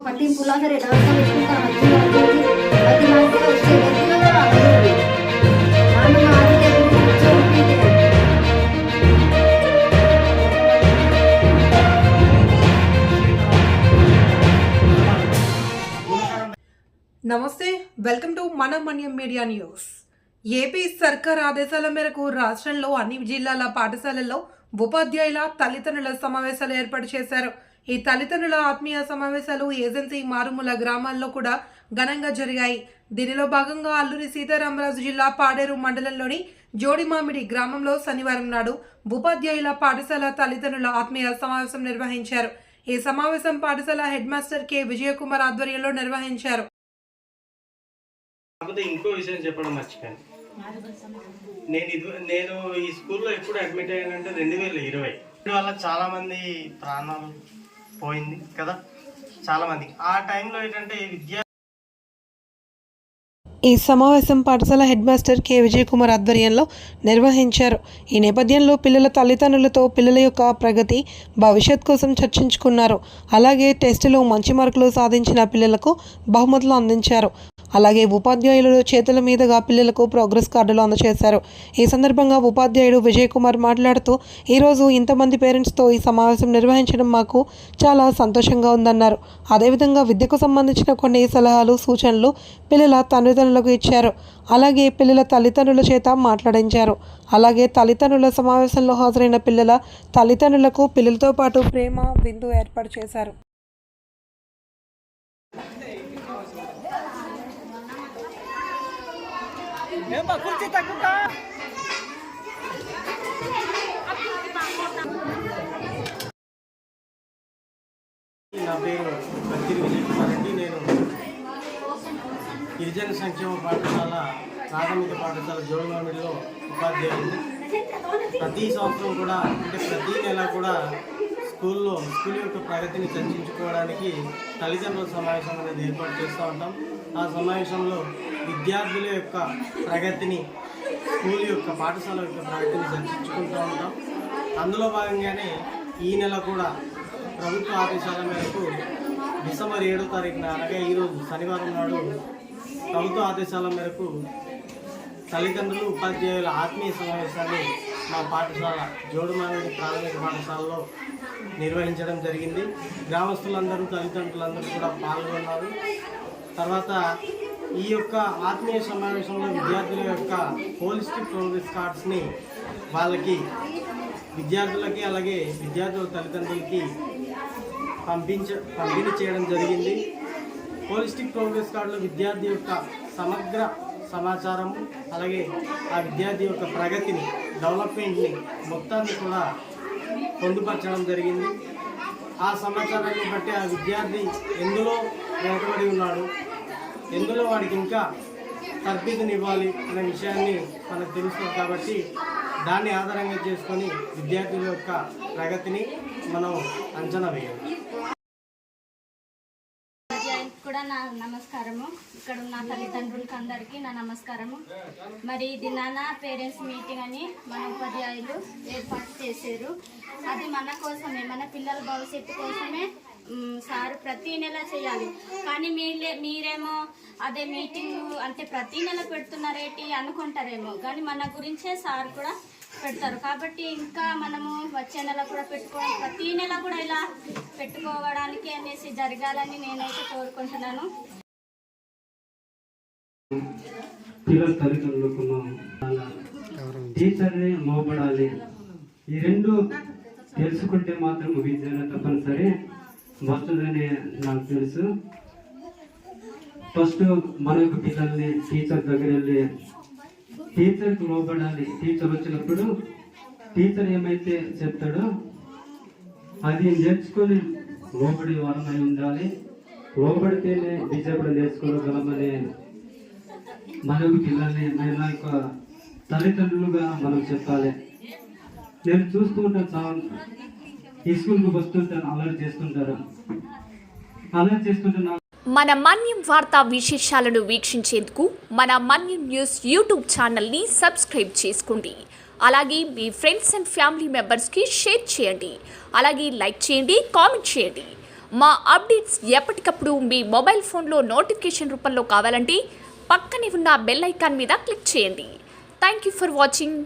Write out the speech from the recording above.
పట్టింపులా సరే రాష్ట్రం వేసుకుంటారు అది నాకు వచ్చే వ్యక్తిగా మనం ఆడితే నమస్తే, వెల్కమ్ టు మన మన్యం మీడియా న్యూస్. ఏపీ సర్కార్ ఆదేశాల మేరకు రాష్ట్రంలో అన్ని జిల్లాల పాఠశాలల్లో ఉపాధ్యాయుల తల్లిదండ్రుల సమావేశాలు ఏర్పాటు చేశారు. ఈ తల్లిదండ్రుల ఆత్మీయ సమావేశాలు ఏజెన్సీ మారుమూల గ్రామాల్లో కూడా ఘనంగా జరిగాయి. దీనిలో భాగంగా అల్లూరి సీతారామరాజు జిల్లా పాడేరు మండలంలోని జోడిమామిడి గ్రామంలో శనివారం నాడు ఉపాధ్యాయుల పాఠశాల తల్లిదండ్రుల ఆత్మీయ సమావేశం నిర్వహించారు. ఈ సమావేశం పాఠశాల హెడ్ మాస్టర్ కె విజయకుమార్ ఆధ్వర్యంలో నిర్వహించారు. కాకపోతే ఇంకో విషయం చెప్పడం మర్చిపోయాను. నేను ఈ స్కూల్లో ఎప్పుడు అడ్మిట్ అయ్యానంటే 2020 వల్ల చాలా మంది ప్రాణాలు పోయింది కదా, చాలా మంది. ఆ టైంలో ఏంటంటే ఈ సమావేశం పాఠశాల హెడ్ మాస్టర్ కె విజయకుమార్ ఆధ్వర్యంలో నిర్వహించారు. ఈ నేపథ్యంలో పిల్లల తల్లిదండ్రులతో పిల్లల యొక్క ప్రగతి, భవిష్యత్ కోసం చర్చించుకున్నారు. అలాగే టెస్టులో మంచి మార్కులు సాధించిన పిల్లలకు బహుమతులు అందించారు. అలాగే ఉపాధ్యాయుల చేతుల మీదుగా పిల్లలకు ప్రోగ్రెస్ కార్డులు అందజేశారు. ఈ సందర్భంగా ఉపాధ్యాయుడు విజయకుమార్ మాట్లాడుతూ, ఈరోజు ఇంతమంది పేరెంట్స్తో ఈ సమావేశం నిర్వహించడం మాకు చాలా సంతోషంగా ఉందన్నారు. అదేవిధంగా విద్యకు సంబంధించిన కొన్ని సలహాలు, సూచనలు పిల్లల తల్లిదండ్రులకు ఇచ్చారు. అలాగే పిల్లల తల్లిదండ్రుల చేత మాట్లాడించారు. అలాగే తల్లిదండ్రుల సమావేశంలో హాజరైన పిల్లల తల్లిదండ్రులకు పిల్లలతో పాటు ప్రేమ విందు ఏర్పాటు చేశారు. నా పేరు బత్తిరి విజయకుమార్ రెడ్డి. నేను గిరిజన సంక్షేమ పాఠశాల ప్రాథమిక పాఠశాల జోడిమామిడిలో ఉపాధ్యాయుడిని. ప్రతి సంవత్సరం కూడా అంటే ప్రతి నెల కూడా స్కూల్ యొక్క ప్రగతిని చర్చించుకోవడానికి తల్లిదండ్రుల సమావేశం అనేది ఏర్పాటు చేస్తూ ఉంటాం. ఆ సమావేశంలో విద్యార్థుల యొక్క ప్రగతిని, స్కూల్ యొక్క పాఠశాల యొక్క ప్రగతిని చర్చించుకుంటూ ఉంటాం. అందులో భాగంగానే ఈ నెల కూడా ప్రభుత్వ ఆదేశాల మేరకు డిసెంబర్ 7వ తారీఖున అనగా ఈరోజు శనివారం నాడు ప్రభుత్వ ఆదేశాల మేరకు తల్లిదండ్రులు ఉపాధ్యాయుల ఆత్మీయ సమావేశాన్ని మా పాఠశాల జోడుమామిడి ప్రాథమిక పాఠశాలలో నిర్వహించడం జరిగింది. గ్రామస్తులందరూ, తల్లిదండ్రులందరూ కూడా పాల్గొన్నారు. తర్వాత ఈ యొక్క ఆత్మీయ సమావేశంలో విద్యార్థుల యొక్క హోలిస్టిక్ ప్రోగ్రెస్ కార్డ్స్ని వాళ్ళకి, విద్యార్థులకి అలాగే విద్యార్థుల తల్లిదండ్రులకి పంపిణీ చేయడం జరిగింది. హోలిస్టిక్ ప్రోగ్రెస్ కార్డులో విద్యార్థి యొక్క సమగ్ర సమాచారం, అలాగే ఆ విద్యార్థి యొక్క ప్రగతిని, డెవలప్మెంట్ని మొత్తాన్ని కూడా పొందుపరచడం జరిగింది. ఆ సమాచారాన్ని బట్టి ఆ విద్యార్థి ఎందులో వెనుకబడి ఉన్నాడు, ఎందులో వాడికి ఇంకా తర్బీదునివ్వాలి అనే విషయాన్ని మనకు తెలుస్తుంది. కాబట్టి దాన్ని ఆధారంగా చేసుకొని విద్యార్థుల యొక్క ప్రగతిని మనం అంచనా వేయాలి. కూడా నా నమస్కారము. ఇక్కడ ఉన్న తల్లిదండ్రులకి అందరికీ నా నమస్కారము. మరి ఇది నాన్న పేరెంట్స్ మీటింగ్ అని మన ఉపాధ్యాయులు ఏర్పాటు చేశారు. అది మన కోసమే, మన పిల్లల భవిష్యత్తు కోసమే సార్ ప్రతి నెల చేయాలి. కానీ మీరేమో అదే మీటింగ్ అంటే ప్రతి నెల పెడుతున్నారేంటి అనుకుంటారేమో, కానీ మన గురించే సార్ కూడా పెడతారు. కాబట్టి ఇంకా మనము వచ్చే నెల కూడా ప్రతి నెల కూడా ఇలా పెట్టుకోవడానికి అనేసి జరగాలని నేనైతే కోరుకుంటున్నాను. పిల్లల తల్లిదండ్రులకు టీచర్ని లోబడాలి. ఈ రెండు తెలుసుకుంటే మాత్రం విద్యలో తప్పనిసరి వస్తుందని నాకు తెలుసు. ఫస్ట్ మన యొక్క పిల్లల్ని టీచర్ దగ్గర వెళ్ళి టీచర్కి లోబడాలి. టీచర్ వచ్చినప్పుడు టీచర్ ఏమైతే చెప్తాడో అది నేర్చుకొని లోబడి వారమై ఉండాలి. లోబడితేనే విద్య కూడా నేర్చుకోగలమని మన యొక్క పిల్లల్ని మన యొక్క తల్లిదండ్రులుగా మనం చెప్పాలి. నేను చూస్తూ ఉంటాను, చాలా ఈ స్కూల్కి వస్తుంటాను, అలర్ట్ చేస్తుంటాను. మన మన్యం వార్తా విశేషాలను వీక్షించేందుకు మన మన్యం న్యూస్ యూట్యూబ్ ఛానల్ని సబ్స్క్రైబ్ చేసుకోండి. అలాగే మీ ఫ్రెండ్స్ అండ్ ఫ్యామిలీ మెంబర్స్కి షేర్ చేయండి. అలాగే లైక్ చేయండి, కామెంట్ చేయండి. మా అప్డేట్స్ ఎప్పటికప్పుడు మీ మొబైల్ ఫోన్లో నోటిఫికేషన్ రూపంలో కావాలంటే పక్కనే ఉన్న బెల్ ఐకాన్ మీద క్లిక్ చేయండి. Thank you for watching.